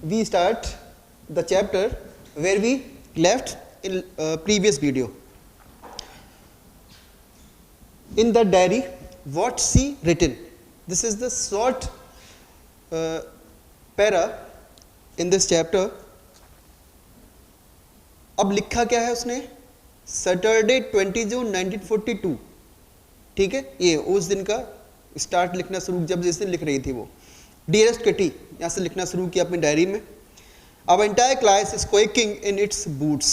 we start the chapter where we left in previous video. In the diary, what she written? This is the short para in this chapter. अब लिखा क्या है उसने? Saturday 20 जून 1942. ठीक है, ये उस दिन का स्टार्ट लिखना शुरू, जब जिस दिन लिख रही थी वो. डियरेस्ट किटी, यहाँ से लिखना शुरू किया अपनी डायरी में. अब entire class is quaking in its boots.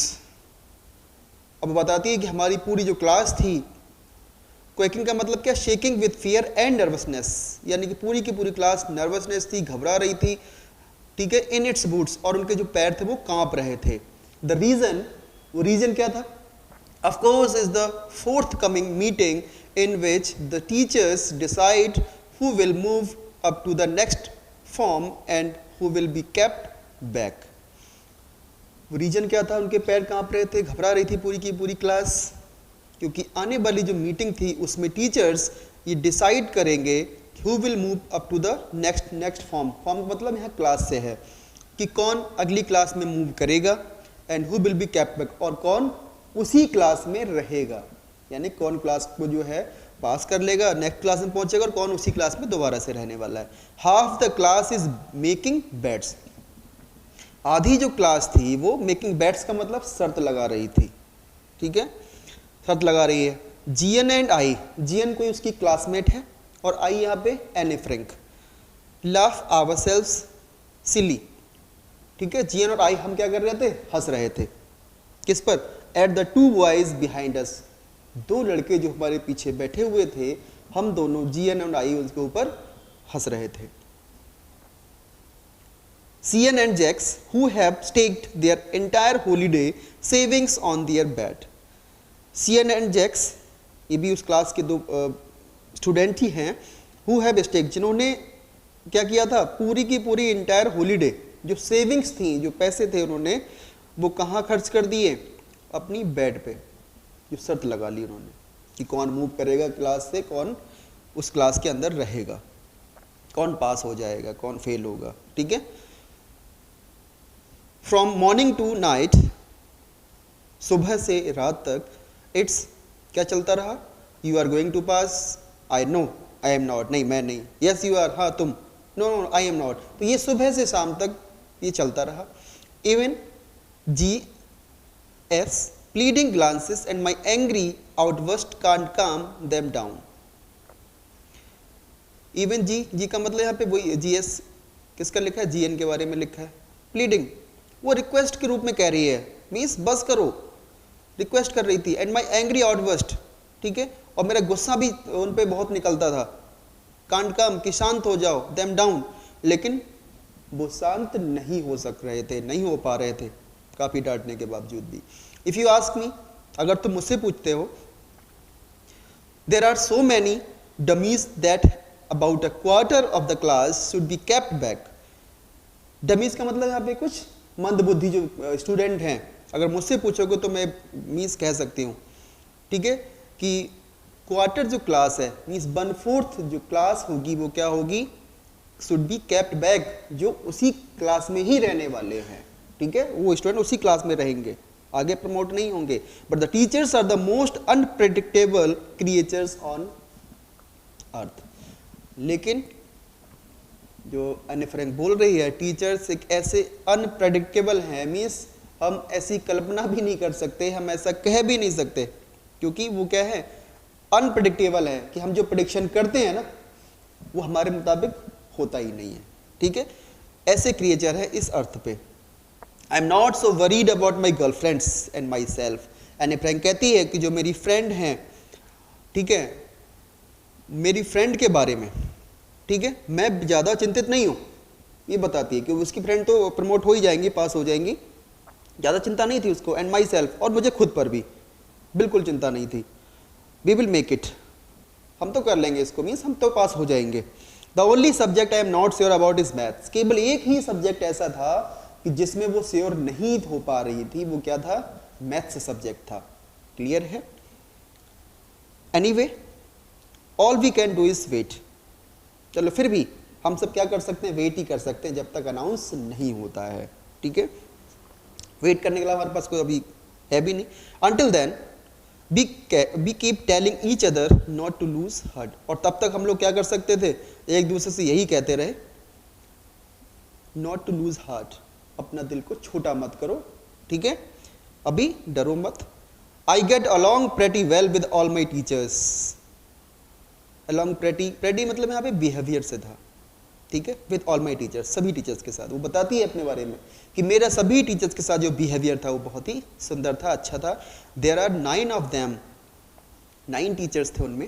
अब बताती है कि हमारी पूरी जो क्लास थी, क्वेकिंग का मतलब क्या? Shaking with fear and nervousness, यानी कि पूरी की पूरी क्लास नर्वसनेस थी, घबरा रही थी. ठीक है, इन इट्स बूट्स, और उनके जो पैर थे वो कांप रहे थे. द रीजन, वो रीजन क्या था? Of course is the fourth coming meeting in which the teachers decide who will move up to the next form and who will be kept back. वो रीजन क्या था? उनके पैर कांप रहे थे, घबरा रही थी पूरी की पूरी क्लास, क्योंकि आने वाली जो मीटिंग थी उसमें टीचर्स ये डिसाइड करेंगे who will move up to the next form. Form मतलब यहाँ क्लास से है कि कौन अगली क्लास में मूव करेगा, and who will be kept back, और कौन उसी क्लास में रहेगा, यानी कौन क्लास को जो है पास कर लेगा, नेक्स्ट क्लास में पहुंचेगा, और कौन उसी क्लास में दोबारा से रहने वाला है. Half the class is making bets. आधी जो क्लास थी वो मेकिंग बेट्स का मतलब शर्त लगा रही थी. ठीक है, शर्त लगा रही है. जीएन एंड आई, जीएन कोई उसकी क्लासमेट है और आई यहाँ पे एनी फ्रैंक. लाफ आवरसेल्व्स सिली. ठीक है, जीएन और आई हम क्या कर रहे थे? हंस रहे थे. किस पर? At the two boys behind us. दो लड़के जो हमारे पीछे बैठे हुए थे, हम दोनों जीएन और आई उसके ऊपर हंस रहे थे. CN and Jacques who have staked their entire holiday savings on their bet. CN and Jacques ये भी उस क्लास के दो स्टूडेंट ही हैं. हु हैव स्टेक्ड, जिन्होंने क्या किया था? पूरी की पूरी एंटायर हॉलीडे जो सेविंग्स थी, जो पैसे थे, उन्होंने वो कहाँ खर्च कर दिए? अपनी बेड पे. जो शर्त लगा ली उन्होंने कि कौन मूव करेगा क्लास से, कौन उस क्लास के अंदर रहेगा, कौन पास हो जाएगा, कौन फेल होगा. ठीक है. फ्रॉम मॉर्निंग टू नाइट, सुबह से रात तक, इट्स क्या चलता रहा? You are going to pass, I know, I am not, नहीं मैं नहीं, यस यू आर, हाँ तुम, no no I am not. तो ये सुबह से शाम तक ये चलता रहा. Even G S pleading glances and my angry outburst can't calm them down. Even जी का मतलब यहाँ पे वही GS किसका लिखा है? GN के बारे में लिखा है. pleading वो रिक्वेस्ट के रूप में कह रही है, मीन्स बस करो, रिक्वेस्ट कर रही थी. and my angry outburst, ठीक है, और मेरा गुस्सा भी उन पे बहुत निकलता था. can't calm कि शांत हो जाओ, them down, लेकिन वो शांत नहीं हो सक रहे थे, नहीं हो पा रहे थे काफी डांटने के बावजूद भी. If you ask me, अगर तुम मुझसे पूछते हो, there are so many dummies that about a quarter of the class should be kept back. dummies का मतलब यहाँ पे कुछ मंदबुद्धि जो स्टूडेंट हैं. अगर मुझसे पूछोगे तो मैं मीन्स कह सकती हूँ, ठीक है, कि क्वार्टर जो क्लास है, मीन्स 1/4 जो क्लास होगी वो क्या होगी? should be kept back, जो उसी क्लास में ही रहने वाले हैं. ठीक है, वो स्टूडेंट उसी क्लास में रहेंगे, आगे प्रमोट नहीं होंगे. But the teachers are the most unpredictable creatures on earth. लेकिन जो एनी फ्रैंक बोल रही है, टीचर्स एक ऐसे अनप्रेडिक्टेबल हैं, मीन्स हम ऐसी कल्पना भी नहीं कर सकते, हम ऐसा कह भी नहीं सकते, क्योंकि वो क्या है? अनप्रेडिक्टेबल है, कि हम जो प्रेडिक्शन करते हैं ना वो हमारे मुताबिक होता ही नहीं है. ठीक है, ऐसे क्रिएचर है इस अर्थ पे. आई am not so worried about my girlfriends and my self. Anne Frank कहती है कि जो मेरी फ्रेंड हैं, ठीक है, मेरी फ्रेंड के बारे में, ठीक है, मैं ज़्यादा चिंतित नहीं हूँ. ये बताती है कि उसकी फ्रेंड तो प्रमोट हो ही जाएंगी, पास हो जाएंगी, ज़्यादा चिंता नहीं थी उसको. एंड माई सेल्फ, और मुझे खुद पर भी बिल्कुल चिंता नहीं थी. वी विल मेक इट, हम तो कर लेंगे इसको, मीन्स हम तो पास हो जाएंगे. The only subject I am not sure about is maths. केवल एक ही सब्जेक्ट ऐसा था कि जिसमें वो श्योर नहीं हो पा रही थी, वो क्या था? मैथ्स सब्जेक्ट था. क्लियर है? Anyway all we can do is wait. चलो फिर भी हम सब क्या कर सकते हैं, वेट ही कर सकते हैं जब तक अनाउंस नहीं होता है, ठीक है। वेट करने के अलावा हमारे पास कोई अभी है भी नहीं। Until then we keep telling each other not to lose heart, और तब तक हम लोग क्या कर सकते थे, एक दूसरे से यही कहते रहे, नॉट टू लूज हार्ट, अपना दिल को छोटा मत करो, ठीक है, अभी डरो मत। I get along pretty well with all my teachers, along pretty मतलब यहाँ पे बिहेवियर से था, ठीक है, विद ऑल माई टीचर्स, सभी टीचर्स के साथ। वो बताती है अपने बारे में कि मेरा सभी टीचर्स के साथ जो बिहेवियर था वो बहुत ही सुंदर था, अच्छा था। There are 9 of them, 9 teachers थे उनमें,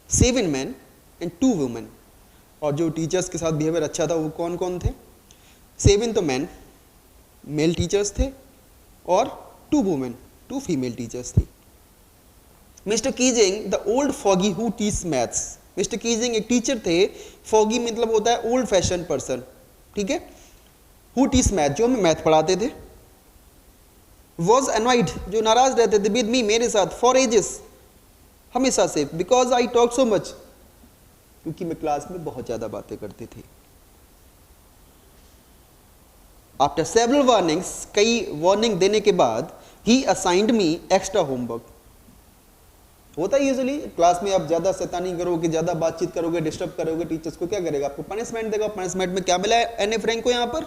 7 men एंड 2 women। और जो टीचर्स के साथ बिहेवियर अच्छा था वो कौन कौन थे, 7 तो मैन मेल टीचर्स थे और 2 women, 2 फीमेल टीचर्स थी। Mister Keesing the old foggy who teach maths, mister Keesing एक टीचर थे, फॉगी मतलब होता है ओल्ड फैशन पर्सन, ठीक है, हु टीच मैथ, जो हमें मैथ पढ़ाते थे, वॉज एनॉइड, जो नाराज रहते थे, विद मी, मेरे साथ, फॉर एजेस, हमेशा से, because I talk so much, क्योंकि मैं क्लास में बहुत ज्यादा बातें करती थी। आफ्टर सेवरल वार्निंग्स, कई वार्निंग देने के बाद, ही असाइंड मी एक्स्ट्रा होमवर्क। होता है यूजुअली क्लास में, आप ज्यादा शैतानी करोगे, ज्यादा बातचीत करोगे, डिस्टर्ब करोगे, टीचर्स को क्या करेगा, आपको पनिशमेंट देगा। पनिशमेंट में क्या मिला है एने फ्रैंक को, यहाँ पर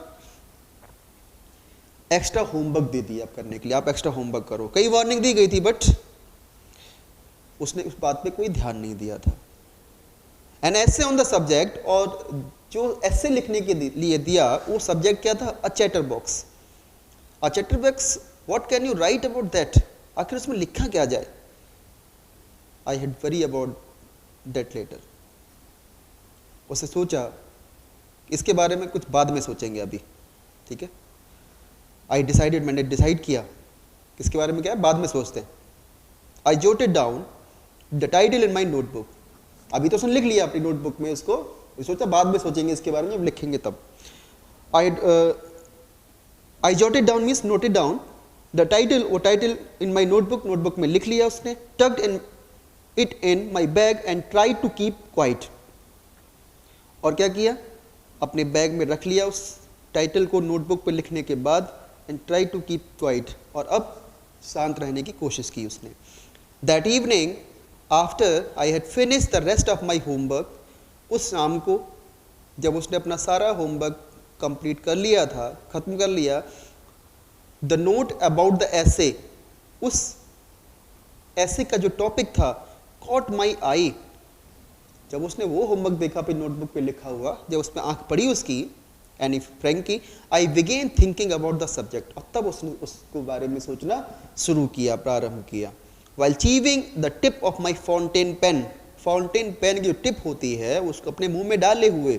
एक्स्ट्रा होमवर्क दे दिया आप करने के लिए, आप एक्स्ट्रा होमवर्क करो। कई वार्निंग दी गई थी बट उसने उस बात पे कोई ध्यान नहीं दिया था। An essay on the subject, और जो एसे लिखने के लिए दिया वो सब्जेक्ट क्या था, a chatterbox. A chatterbox, what can you write about that, आखिर उसमें लिखा क्या जाए। I had worry about that letter, उसे सोचा, इसके बारे में कुछ बाद में सोचेंगे अभी, ठीक है। आई डिसाइडेड, मैंने डिसाइड किया, इसके बारे में क्या है बाद में सोचते हैं। I jotted down the title in my notebook, अभी तो उसने लिख लिया अपनी नोटबुक में, उसको सोचा बाद में सोचेंगे इसके बारे में, जब लिखेंगे तब। I jotted down means noted down the title, वो title in my notebook, notebook में लिख लिया उसने। Tugged in it in my bag and try to keep quiet, और क्या किया, अपने बैग में रख लिया उस टाइटल को नोटबुक पे लिखने के बाद, and try to keep quiet, और अब शांत रहने की कोशिश की उसने। That evening after I had finish the rest of my homework, उस शाम को जब उसने अपना सारा होमवर्क कंप्लीट कर लिया था, खत्म कर लिया, द नोट अबाउट द ऐसे, उस ऐसे का जो टॉपिक था, कॉट माई आई, जब उसने वो होमवर्क देखा अपनी नोटबुक पे लिखा हुआ, जब उस पर आंख पड़ी उसकी एनी फ्रैंक की, I began thinking about the subject, और तब उसने उसको बारे में सोचना शुरू किया, प्रारंभ किया। While chewing the tip of my fountain pen, fountain pen की जो टिप होती है उसको अपने मुंह में डाले हुए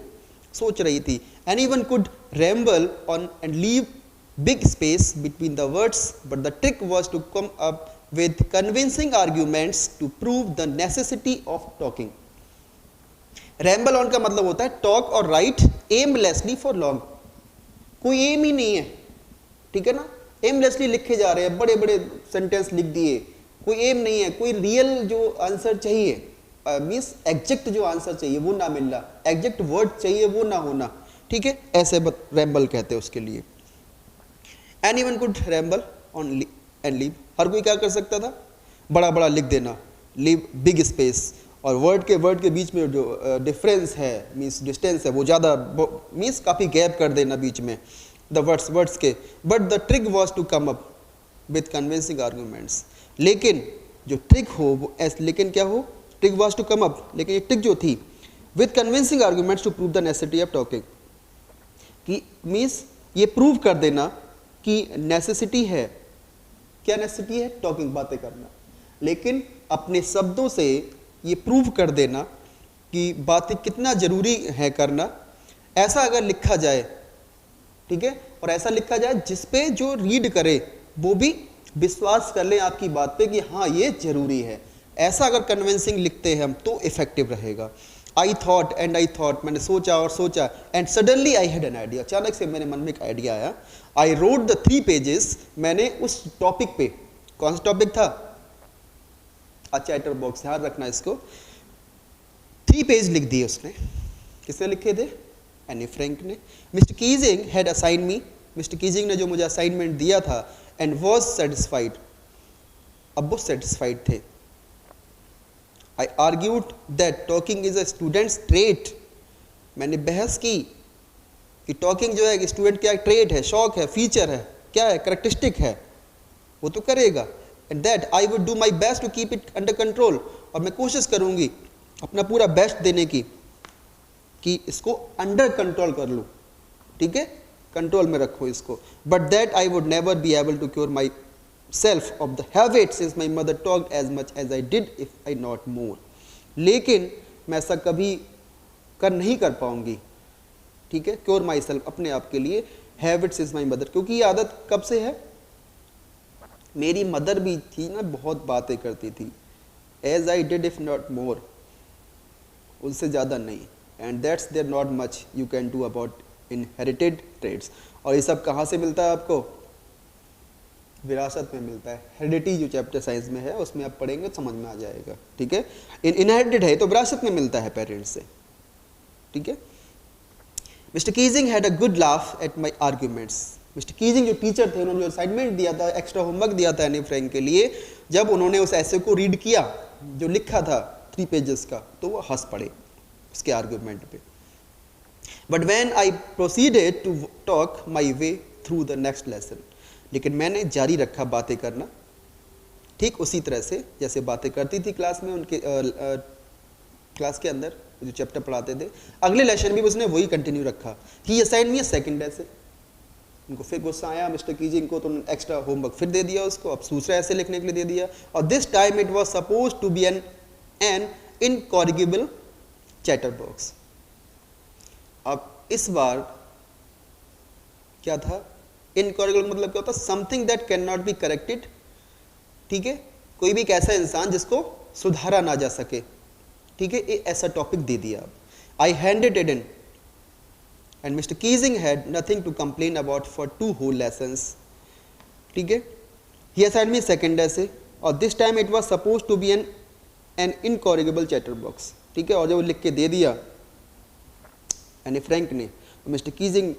सोच रही थी। Anyone could ramble on and leave big space between the words, but the trick was to come up with convincing arguments to prove the necessity of talking. Ramble on का मतलब होता है टॉक और राइट एमलेसली फॉर लॉन्ग, कोई M ही नहीं है, ठीक है ना, एमलेसली लिखे जा रहे हैं, बड़े बड़े सेंटेंस लिख दिए, कोई एम नहीं है, कोई रियल जो आंसर चाहिए, मीन्स एग्जैक्ट जो आंसर चाहिए वो ना मिलना, एग्जैक्ट वर्ड चाहिए वो ना होना, ठीक है, ऐसे रैम्बल कहते हैं उसके लिए। Anyone could ramble on and leave, हर कोई क्या कर सकता था, बड़ा बड़ा लिख देना, लीव बिग स्पेस, और वर्ड के बीच में जो डिफरेंस है, मीन्स डिस्टेंस है, वो ज़्यादा मीन्स काफ़ी गैप कर देना बीच में द वर्ड्स के। But the trick was to come up with convincing arguments, लेकिन जो ट्रिक हो वो लेकिन क्या हो, trick was to come up, लेकिन ये ट्रिक जो थी with convincing arguments to prove the necessity of talking, कि मीन्स ये प्रूव कर देना कि नेसेसिटी है, क्या नेसेसिटी है, टॉकिंग, बातें करना, लेकिन अपने शब्दों से ये प्रूव कर देना कि बातें कितना जरूरी है करना। ऐसा अगर लिखा जाए, ठीक है, और ऐसा लिखा जाए जिसपे जो रीड करे वो भी विश्वास कर ले आपकी बात पे कि हाँ ये जरूरी है, ऐसा अगर कन्विंसिंग लिखते हैं हम तो इफेक्टिव रहेगा। I thought and I thought, मैंने सोचा और सोचा, and suddenly I had an idea, अचानक से मेरे मन में एक आइडिया आया। आई रोट द 3 पेजेस, मैंने उस टॉपिक पे, कौन सा टॉपिक था, अ चैटर बॉक्स, ध्यान रखना इसको, 3 पेज लिख दिए उसने। किसने लिखे थे, एनी फ्रैंक ने। Mister Keesing had assign me, mister Keesing ने जो मुझे असाइनमेंट दिया था, एंड वॉज सेटिस्फाइड, अब वो सेटिस्फाइड थे। I argued that talking is a student's trait, मैंने बहस की कि टॉकिंग जो है स्टूडेंट का ट्रेट है, शौक है, फीचर है, क्या है, करेक्टरिस्टिक है, वो तो करेगा। And that I would do my best to keep it under control, और मैं कोशिश करूंगी अपना पूरा बेस्ट देने की कि इसको अंडर कंट्रोल कर लूँ, ठीक है, कंट्रोल में रखो इसको। But that I would never be able to cure my self of the habit since my mother talked as much as I did if I not more, लेकिन मैं ऐसा कभी कर नहीं कर पाऊंगी, ठीक है, क्योर माई सेल्फ, अपने आप के लिए, हैबिट सिंस माई मदर, क्योंकि ये आदत कब से है, मेरी मदर भी थी ना, बहुत बातें करती थी, as I did if not more, उनसे ज़्यादा नहीं, and that's there not much you can do about inherited trades. और ये सब कहाँ से मिलता है आपको, विरासत में मिलता है। हेरिडिटी जो चैप्टर साइंस में है उसमें आप पढ़ेंगे तो समझ में आ जाएगा, ठीक है। इनहेरिटेड है तो विरासत में मिलता है पेरेंट्स से, ठीक है। Mister Keesing had a good laugh at my arguments, mister Keesing जो टीचर थे, उन्होंने जो असाइनमेंट दिया था, एक्स्ट्रा होमवर्क दिया था एनी फ्रैंक के लिए, जब उन्होंने उस ऐसे को रीड किया जो लिखा था 3 पेजेस का, तो वो हंस पड़े उसके आर्ग्यूमेंट पे। But when I proceeded to talk my way through the next lesson, लेकिन मैंने जारी रखा बातें करना ठीक उसी तरह से जैसे बातें करती थी क्लास में, उनके क्लास के अंदर जो चैप्टर पढ़ाते थे। अगले लेसन भी उसने वही कंटिन्यू रखा कि ये असाइन मी सेकंड ऐसे। उनको फिर गुस्सा आया मिस्टर कीजिंग को, तो उन्होंने एक्स्ट्रा होमवर्क फिर दे दिया उसको, अब दूसरा ऐसे लिखने के लिए दे दिया, और this time it was suppose to be an incorrigible chatterbox. अब इस बार क्या था, इनकॉरिगेबल मतलब क्या होता है, something that can not be corrected, ठीक है, कोई भी एक ऐसा इंसान जिसको सुधारा ना जा सके, ठीक है, एक ऐसा टॉपिक दे दिया। I handed it in and Mr. Keesing had nothing to complain about for 2 whole lessons, ठीक है। He assigned me second essay और this time it was supposed to be an incorrigible chatter box, ठीक है, और जब वो लिख के दे दिया एनी फ्रैंक ने, तो मिस्टर कीजिंग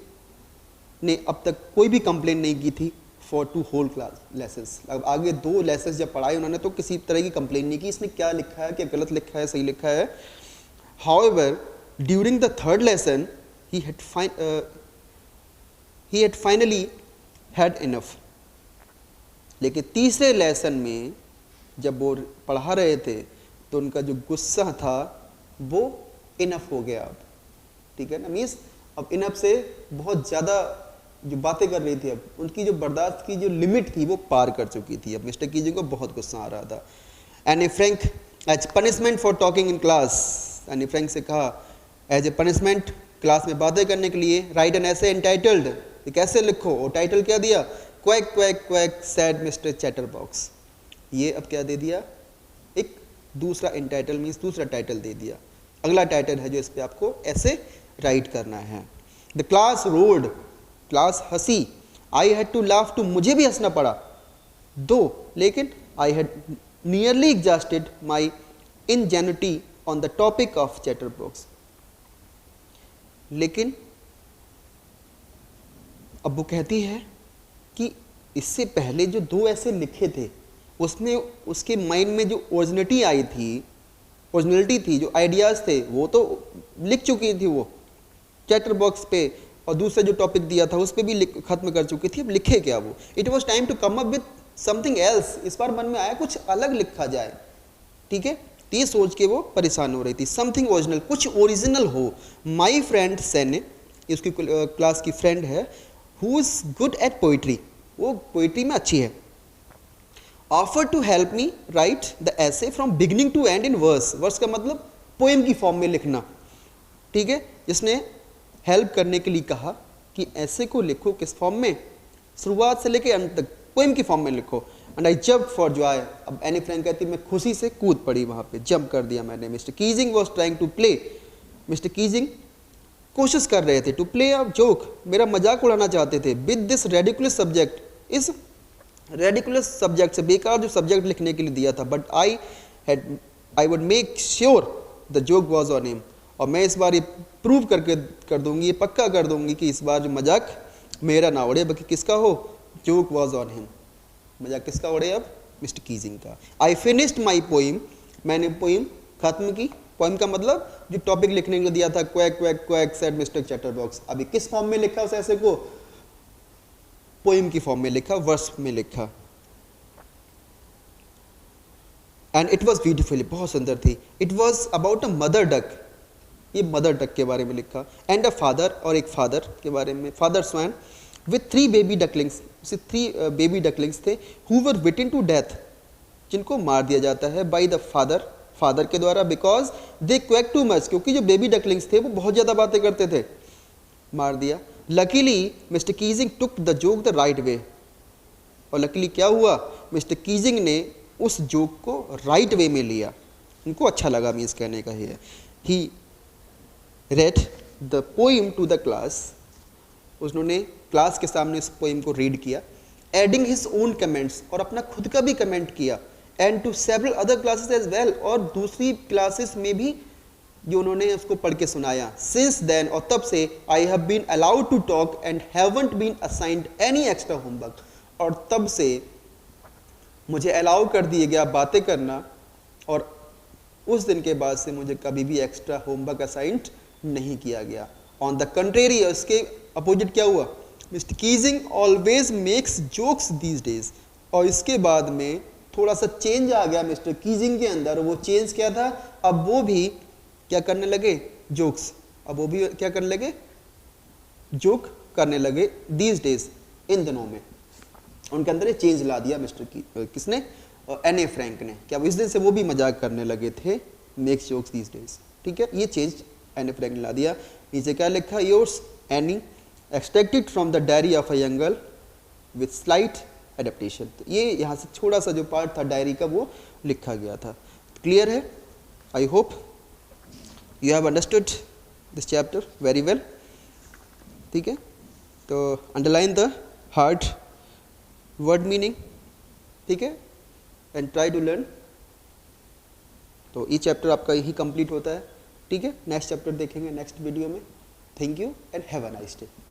ने अब तक कोई भी कंप्लेन नहीं की थी फॉर 2 होल क्लास लेसन्स। अब आगे 2 लेसन्स जब पढ़ाए उन्होंने तो किसी तरह की कंप्लेन नहीं की, इसने क्या लिखा है, क्या गलत लिखा है, सही लिखा है। However during the third lesson he had finally had enough, लेकिन तीसरे लेसन में जब वो पढ़ा रहे थे तो उनका जो गुस्सा था वो इनफ हो गया अब, ठीक है ना, मीन्स अब इनफ से बहुत ज़्यादा जो बातें कर रही थी, अब उनकी जो बर्दाश्त की जो लिमिट थी वो पार कर चुकी थी। अब मिस्टर कीजिंग को बहुत गुस्सा आ रहा था। Anne Frank as punishment for talking in class, Anne Frank से कहा एज ए पनिशमेंट क्लास में बातें करने के लिए, राइट एन ऐसे एंटाइटल्ड, एक ऐसे लिखो, और टाइटल क्या दिया, quack quack quack sad mister chatter box. ये अब क्या दे दिया, एक दूसरा एंटाइटल मीन्स दूसरा टाइटल दे दिया, अगला टाइटल है जो इस पे आपको ऐसे राइट करना है। द क्लास रोड, क्लास हंसी, I had to laugh too, मुझे भी हंसना पड़ा दो, लेकिन I had nearly exhausted my ingenuity on the topic of chatterbox बॉक्स, लेकिन अब वो कहती है कि इससे पहले जो 2 ऐसे लिखे थे उसमें उसके माइंड में जो ओरिजिनलिटी थी, जो आइडियाज़ थे वो तो लिख चुकी थी वो चैटर बॉक्स पे, और दूसरा जो टॉपिक दिया था उस पर भी खत्म कर चुकी थी। अब लिखे क्या वो, it was time to come up with something else, इस बार मन में आया कुछ अलग लिखा जाए, ठीक है, ये सोच के वो परेशान हो रही थी। समथिंग ओरिजिनल, कुछ ओरिजिनल हो। माई फ्रेंड सेन, उसकी क्लास की फ्रेंड है, who is good at poetry, वो पोइट्री में अच्छी है, offer to help me write the essay from beginning to end in verse, verse का मतलब पोएम की फॉर्म में लिखना, ठीक है, जिसने हेल्प करने के लिए कहा कि ऐसे को लिखो किस फॉर्म में, शुरुआत से लेकर अंत तक पोएम की फॉर्म में लिखो। And I jump for Joy, अब एनी फ्रैंक कहती मैं खुशी से कूद पड़ी वहाँ पे, जंप कर दिया मैंने। Mister Keesing was trying to play, Mister Keesing कोशिश कर रहे थे टू प्ले अ जोक, मेरा मजाक उड़ाना चाहते थे, विद दिस रेडिकुलस सब्जेक्ट, इस रेडिकुलस सब्जेक्ट से, बेकार जो सब्जेक्ट लिखने के लिए दिया था। But I would make sure the joke was on him, और मैं इस बार ये प्रूव करके कर दूंगी, ये पक्का कर दूंगी कि इस बार जो मजाक मेरा ना उड़े बल्कि किसका हो, जोक वॉज ऑन हिम। मजाक किसका उड़े अब, मिस्टर कीजिंग का। आई फिनिश्ड माई पोइम, मैंने पोइम खत्म की। पोइम का मतलब जो टॉपिक लिखने को दिया था, quack quack quack said mister chatterbox, अभी किस फॉर्म में लिखा उस ऐसे को, पोइम की फॉर्म में लिखा, वर्स में लिखा। एंड इट वॉज ब्यूटिफुली, बहुत सुंदर थी। It was about a mother duck, ये मदर डक के बारे में लिखा। एंड अ फादर, और एक फादर के बारे में, father swan with 3 baby ducklings, 3 baby ducklings थे, who were bitten to death, जिनको मार दिया जाता है बाय द फादर, फादर के द्वारा, because they quack too much, क्योंकि जो बेबी डकलिंग्स थे वो बहुत ज़्यादा बातें करते थे, मार दिया। Luckily mister Keesing took the joke the right way, और लकीली क्या हुआ, मिस्टर कीजिंग ने उस जोक को राइट वे में लिया, उनको अच्छा लगा, मीन्स कहने का ही है। He read the poem to the class, उन्होंने क्लास के सामने इस पोइम को रीड किया। एडिंग हिज ओन कमेंट्स, और अपना खुद का भी कमेंट किया। And to several other classes as well, और दूसरी क्लासेस में भी जो उन्होंने उसको पढ़ के सुनाया। सिंस देन, और तब से, I have been allowed to talk and haven't been assigned any extra homework, और तब से मुझे अलाउ कर दिया गया बातें करना, और उस दिन के बाद से मुझे कभी भी एक्स्ट्रा होमवर्क असाइंड नहीं किया गया। ऑन द कंट्रेरी, उसके अपोजिट क्या हुआ, mister Keesing always makes jokes these days, और इसके बाद में थोड़ा सा चेंज आ गया मिस्टर कीजिंग के अंदर। वो चेंज क्या था, अब वो भी क्या करने लगे, जोक्स, अब वो भी क्या करने लगे, जोक करने लगे, दीज डेज, इन दिनों में। उनके अंदर ये चेंज ला दिया मिस्टर की, किसने, एन ए फ्रैंक ने, क्या इस दिन से वो भी मजाक करने लगे थे, मेक्स जोक्स दीज डेज, ठीक है, ये चेंज एन ए फ्रैंक ने ला दिया। नीचे क्या लिखा, yours any extracted from the diary of a young girl with slight adaptation, तो ये यहाँ से थोड़ा सा जो पार्ट था डायरी का वो लिखा गया था। क्लियर है, I hope you have understood this chapter very well, ठीक है। तो underline the hard word meaning, ठीक है, एंड ट्राई टू लर्न। तो ये चैप्टर आपका यही कंप्लीट होता है, ठीक है। नेक्स्ट चैप्टर देखेंगे नेक्स्ट वीडियो में। Thank you and have a nice day.